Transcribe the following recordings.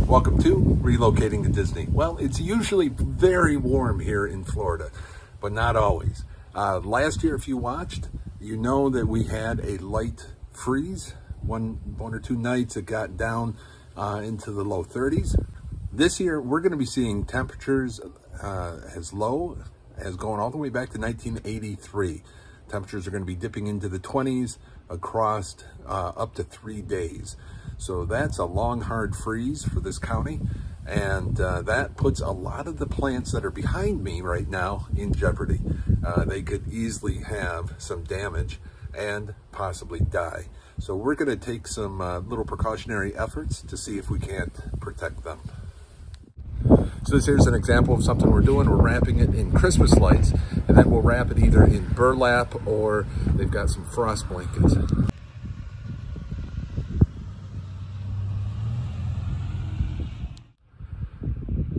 Welcome to Relocating to Disney. Well, it's usually very warm here in Florida, but not always. Last year, if you watched, you know that we had a light freeze. One or two nights it got down into the low 30s. This year, we're going to be seeing temperatures as low as going all the way back to 1983. Temperatures are going to be dipping into the 20s across up to 3 days. So that's a long, hard freeze for this county. And that puts a lot of the plants that are behind me right now in jeopardy. They could easily have some damage and possibly die. So we're going to take some little precautionary efforts to see if we can't protect them. So this here's an example of something we're doing. We're wrapping it in Christmas lights, and then we'll wrap it either in burlap or they've got some frost blankets.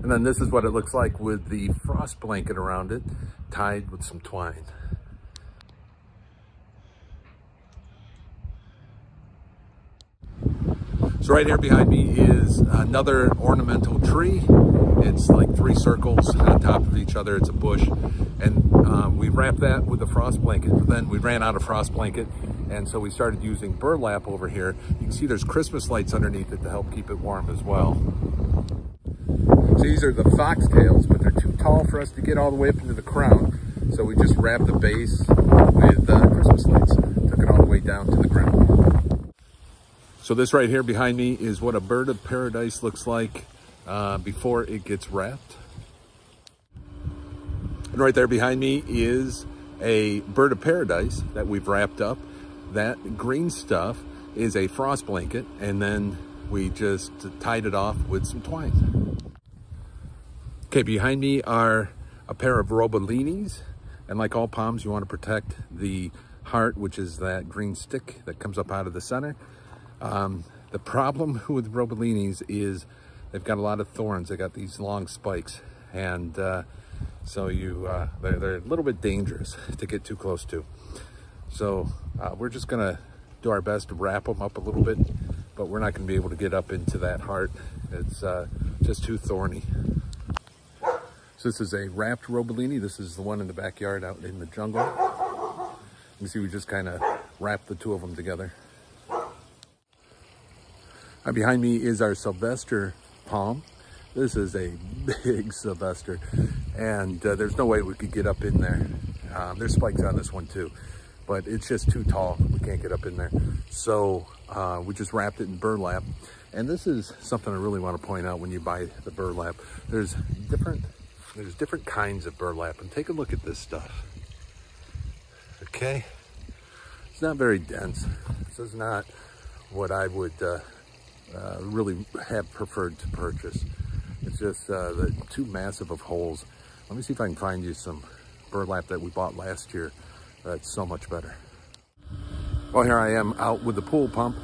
And then this is what it looks like with the frost blanket around it, tied with some twine. So right here behind me is another ornamental tree. It's like 3 circles on top of each other. It's a bush. And we wrapped that with a frost blanket. But then we ran out of frost blanket. And so we started using burlap over here. You can see there's Christmas lights underneath it to help keep it warm as well. So these are the foxtails, but they're too tall for us to get all the way up into the crown. So we just wrapped the base with Christmas lights. Took it all the way down to the ground. So this right here behind me is what a bird of paradise looks like before it gets wrapped. And right there behind me is a bird of paradise that we've wrapped up. That green stuff is a frost blanket, and then we just tied it off with some twine. Okay, behind me are a pair of robolinis, and like all palms, you want to protect the heart, which is that green stick that comes up out of the center. The problem with robolinis is they've got a lot of thorns. They got these long spikes, and so they're a little bit dangerous to get too close to. So we're just gonna do our best to wrap them up a little bit, but we're not gonna be able to get up into that heart. It's just too thorny. So this is a wrapped robolini. This is the one in the backyard out in the jungle. You can see we just kind of wrapped the 2 of them together. Behind me is our Sylvester palm. This is a big Sylvester, and there's no way we could get up in there. There's spikes on this one too, but it's just too tall. We can't get up in there. So we just wrapped it in burlap. And this is something I really want to point out when you buy the burlap. There's different kinds of burlap, and take a look at this stuff. Okay, it's not very dense. This is not what I would really have preferred to purchase. It's just the too massive of holes. Let me see if I can find you some burlap that we bought last year that's so much better. Well, here I am out with the pool pump,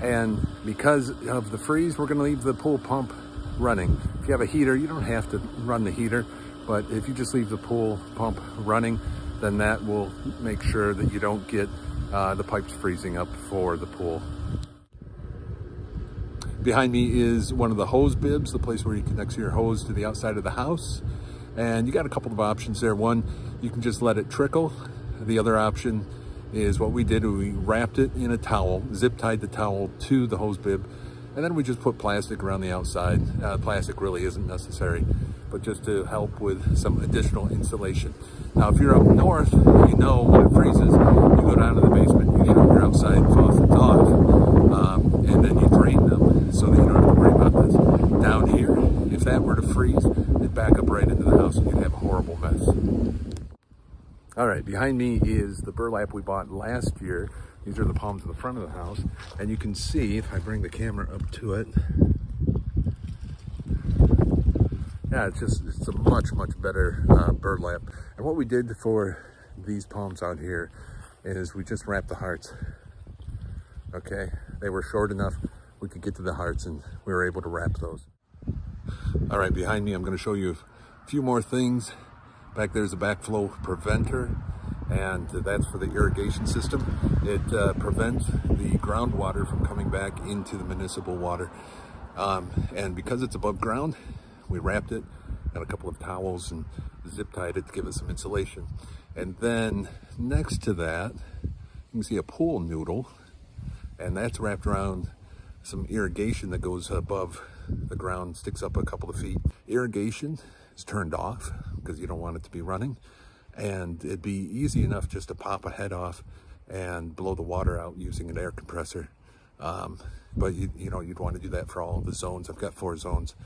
and because of the freeze, we're going to leave the pool pump running. If you have a heater, you don't have to run the heater, but if you just leave the pool pump running, then that will make sure that you don't get the pipes freezing up for the pool. Behind me is one of the hose bibs, the place where you connect your hose to the outside of the house. And you got a couple of options there. One, you can just let it trickle. The other option is what we did. We wrapped it in a towel, zip tied the towel to the hose bib, and then we just put plastic around the outside. Plastic really isn't necessary, but just to help with some additional insulation. Now, if you're up north, you know when it freezes, you go down to the basement, you shut your outside faucets off, and then you drain them so that you don't have to worry about this. Down here, if that were to freeze, it'd back up right into the house and you'd have a horrible mess. All right, behind me is the burlap we bought last year. These are the palms in the front of the house. And you can see, if I bring the camera up to it, yeah, it's a much, much better burlap. And what we did for these palms out here is we just wrapped the hearts. Okay, they were short enough we could get to the hearts, and we were able to wrap those. All right, behind me, I'm gonna show you a few more things. Back there's a backflow preventer, and that's for the irrigation system. It prevents the groundwater from coming back into the municipal water. And because it's above ground, we wrapped it, got a couple of towels and zip tied it to give it some insulation. And then next to that, you can see a pool noodle, and that's wrapped around some irrigation that goes above the ground, sticks up a couple of feet. Irrigation is turned off because you don't want it to be running, and it'd be easy enough just to pop a head off and blow the water out using an air compressor. But you know, you'd want to do that for all of the zones. I've got 4 zones.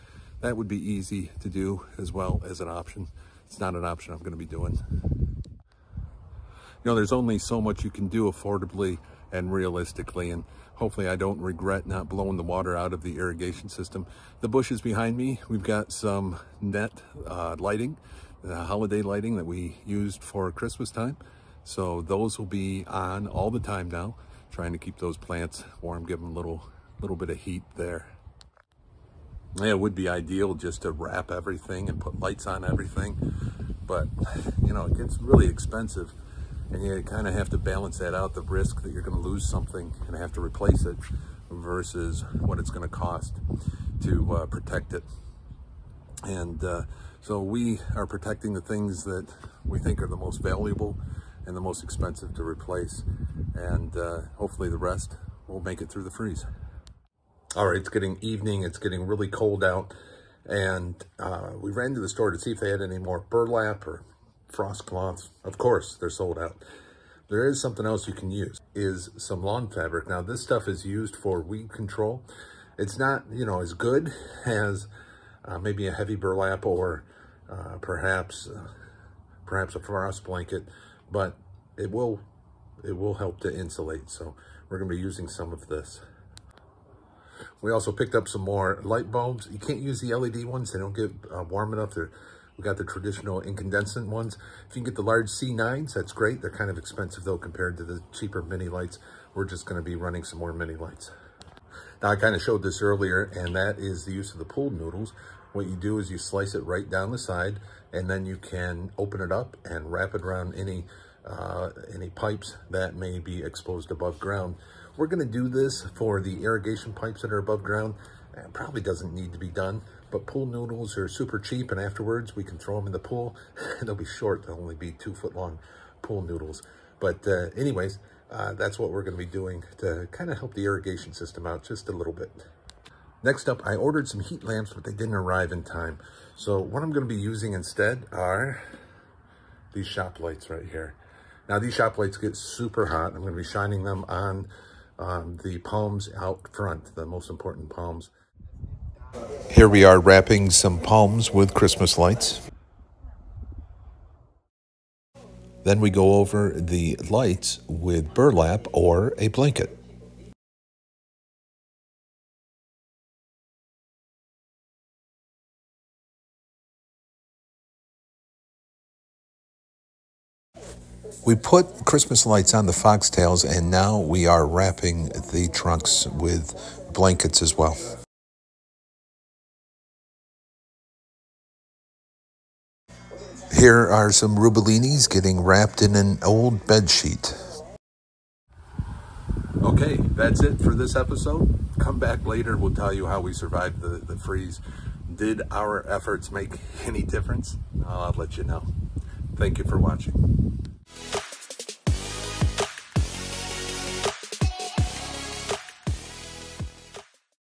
That would be easy to do as well as an option. It's not an option I'm going to be doing. You know, there's only so much you can do affordably and realistically, and hopefully I don't regret not blowing the water out of the irrigation system. The bushes behind me, we've got some net lighting, holiday lighting that we used for Christmas time. So those will be on all the time now, trying to keep those plants warm, give them a little bit of heat there. Yeah, it would be ideal just to wrap everything and put lights on everything, but you know, it gets really expensive, and you kind of have to balance that out, the risk that you're going to lose something and have to replace it versus what it's going to cost to protect it. And so we are protecting the things that we think are the most valuable and the most expensive to replace, and hopefully the rest will make it through the freeze. All right, it's getting evening, it's getting really cold out, and we ran to the store to see if they had any more burlap or frost cloths. Of course, they're sold out. There is something else you can use, is some lawn fabric. Now, this stuff is used for weed control. It's not, you know, as good as maybe a heavy burlap or perhaps a frost blanket, but it will help to insulate. So we're going to be using some of this. We also picked up some more light bulbs. You can't use the LED ones. They don't get warm enough. We got the traditional incandescent ones. If you can get the large C9s, that's great. They're kind of expensive though compared to the cheaper mini lights. We're just going to be running some more mini lights. Now, I kind of showed this earlier, and that is the use of the pool noodles. What you do is you slice it right down the side, and then you can open it up and wrap it around any pipes that may be exposed above ground. We're going to do this for the irrigation pipes that are above ground. It probably doesn't need to be done, but pool noodles are super cheap, and afterwards we can throw them in the pool. They'll be short. They'll only be 2 foot long pool noodles. But anyways, that's what we're going to be doing to kind of help the irrigation system out just a little bit. Next up, I ordered some heat lamps, but they didn't arrive in time. So what I'm going to be using instead are these shop lights right here. Now, these shop lights get super hot. I'm going to be shining them on the palms out front, the most important palms. Here we are wrapping some palms with Christmas lights. Then we go over the lights with burlap or a blanket. We put Christmas lights on the foxtails, and now we are wrapping the trunks with blankets as well. Here are some rubellinis getting wrapped in an old bed sheet. Okay, that's it for this episode. Come back later. We'll tell you how we survived the freeze. Did our efforts make any difference? I'll let you know. Thank you for watching.